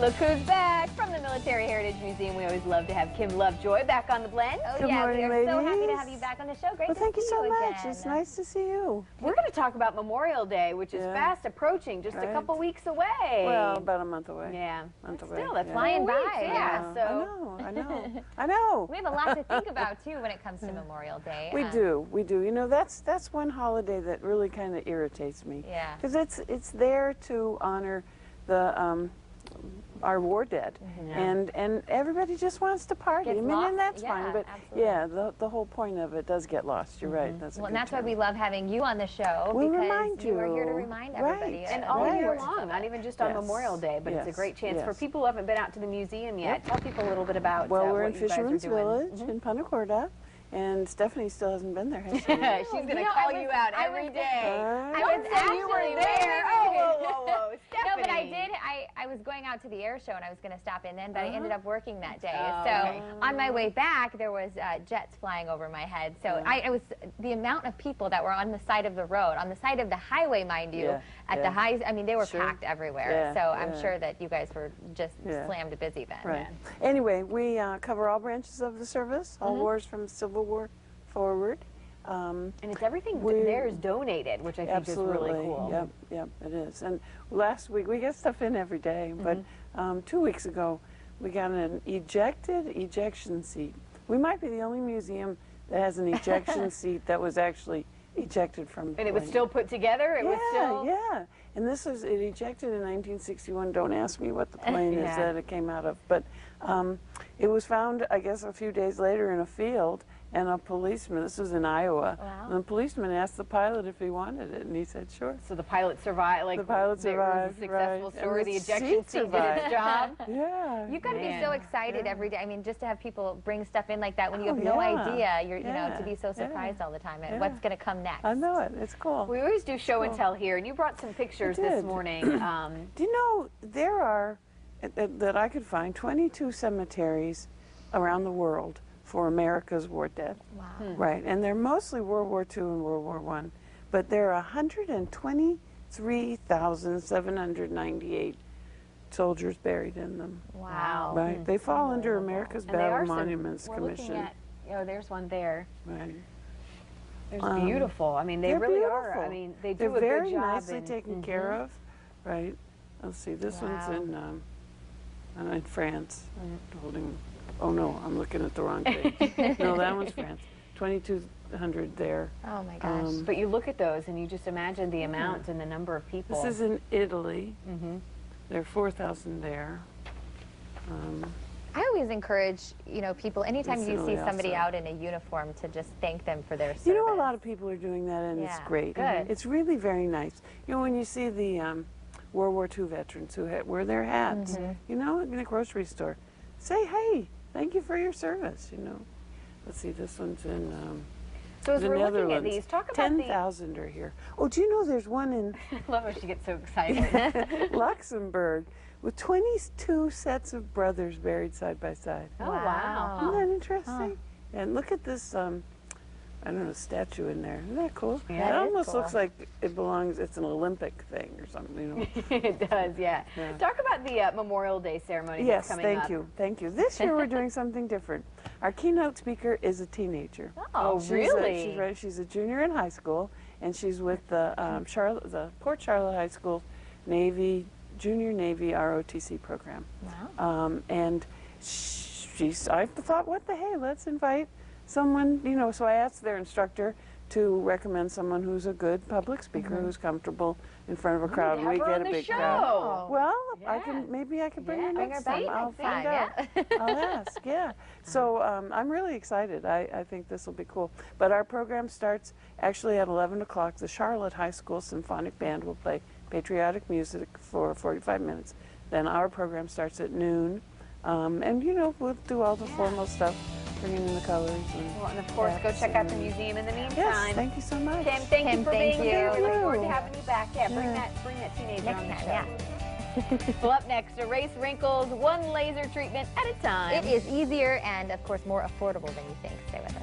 Look who's back from the Military Heritage Museum. We always love to have Kim Lovejoy back on the blend. Oh, yeah, morning, we are so ladies. happy to have you back on the show. Great Well, to thank see you so much. again. It's nice to see you. We're going to talk about Memorial Day, which is fast approaching, just a couple weeks away. Well, about a month away. Yeah. Month away. Still, that's flying by. Yeah. So. I know. I know. We have a lot to think about, too, when it comes to Memorial Day. We do. You know, that's one holiday that really kind of irritates me. Yeah. Because it's there to honor the our war dead, and everybody just wants to party. Gets I mean, lost. and that's Yeah, fine. But absolutely. yeah, the whole point of it does get lost. You're right. That's a Well, good and that's why term. we love having you on the show. We'll because remind you are here to you. remind Right. everybody. And of all the year importance long, of not it. even just on Memorial Day, but it's a great chance for people who haven't been out to the museum yet. Tell people a little bit about Well, we're what in you guys are Fisherman's doing. Village in Punta Gorda, and Stephanie still hasn't been there, has she? She's going to call you out every day. I was actually you were there. Whoa. No, but I Stephanie. did. I was going out to the air show, and I was going to stop in then, but I ended up working that day. Oh, so okay. on my way back, there was jets flying over my head. So I was the amount of people that were on the side of the road, on the side of the highway, mind you, at the highs. I mean, they were packed everywhere. So I'm sure that you guys were just slammed busy then. Right. Anyway, we cover all branches of the service, all wars from the Civil War forward. And it's everything there is donated, which I think is really cool. Yep, it is. And last week, we get stuff in every day, but 2 weeks ago, we got an ejection seat. We might be the only museum that has an ejection seat that was actually ejected from the plane. And it was still put together? It was still... Yeah. And it ejected in 1961. Don't ask me what the plane is that it came out of. But it was found, I guess, a few days later in a field. And a policeman, this was in Iowa, and the policeman asked the pilot if he wanted it, and he said sure. So the pilot survived, the pilot survived, it was a successful story, the ejection seat did survived. its job. Yeah. You've got to be so excited every day. I mean, just to have people bring stuff in like that when you have no idea, you know, to be so surprised all the time at what's going to come next. I know it. It's cool. We always do show and tell here, and you brought some pictures this morning. Do you know, there are, that I could find, 22 cemeteries around the world for America's war dead. Wow. Right, and they're mostly World War II and World War I, but there are 123,798 soldiers buried in them. Wow. Right, they fall under America's Battle Monuments Commission. Looking at, there's one there. Right. There's beautiful. I mean, they really are. I mean, they do a good job. They're very nicely taken care of. Right. Let's see, this one's in France. Holding. Oh no, I'm looking at the wrong page. No, that one's France. 2,200 there. Oh my gosh. But you look at those and you just imagine the amount and the number of people. This is in Italy. There are 4,000 there. I always encourage, people, anytime you see somebody out in a uniform, to just thank them for their service. You know, a lot of people are doing that, and it's great. Good. It's really very nice. You know, when you see the World War II veterans who wear their hats, in a grocery store, say, hey, thank you for your service, Let's see, this one's in so as the we're Netherlands. looking at these, talk about 10,000 are here. Oh, do you know there's one in I love how she gets so excited. Luxembourg with 22 sets of brothers buried side by side. Oh, wow. Isn't that interesting? And look at this, I don't know, statue in there. Isn't that cool? Yeah, it almost looks like it belongs, it's an Olympic thing or something, It does, yeah. Talk about the Memorial Day ceremony that's coming up. Yes, thank you. This year we're doing something different. Our keynote speaker is a teenager. Oh, really? She's a junior in high school, and she's with the Port Charlotte High School Junior Navy ROTC program. Wow. And I thought, what the hey, let's invite someone, so I asked their instructor to recommend someone who's a good public speaker, who's comfortable in front of a crowd. And we get a big crowd. Well, maybe I can bring her next time. I'll find out. I'll ask. Yeah. So I'm really excited. I think this will be cool. But our program starts actually at 11 o'clock. The Charlotte High School Symphonic Band will play patriotic music for 45 minutes. Then our program starts at noon. And we'll do all the formal stuff. Bringing in the colors. And of course, go check out the museum in the meantime. Yes, thank you so much. Kim, thank you for being here. We look forward to you. having you back. Yeah, bring that teenager on the show. Yeah. Well, up next, erase wrinkles, one laser treatment at a time. It is easier and, of course, more affordable than you think. Stay with us.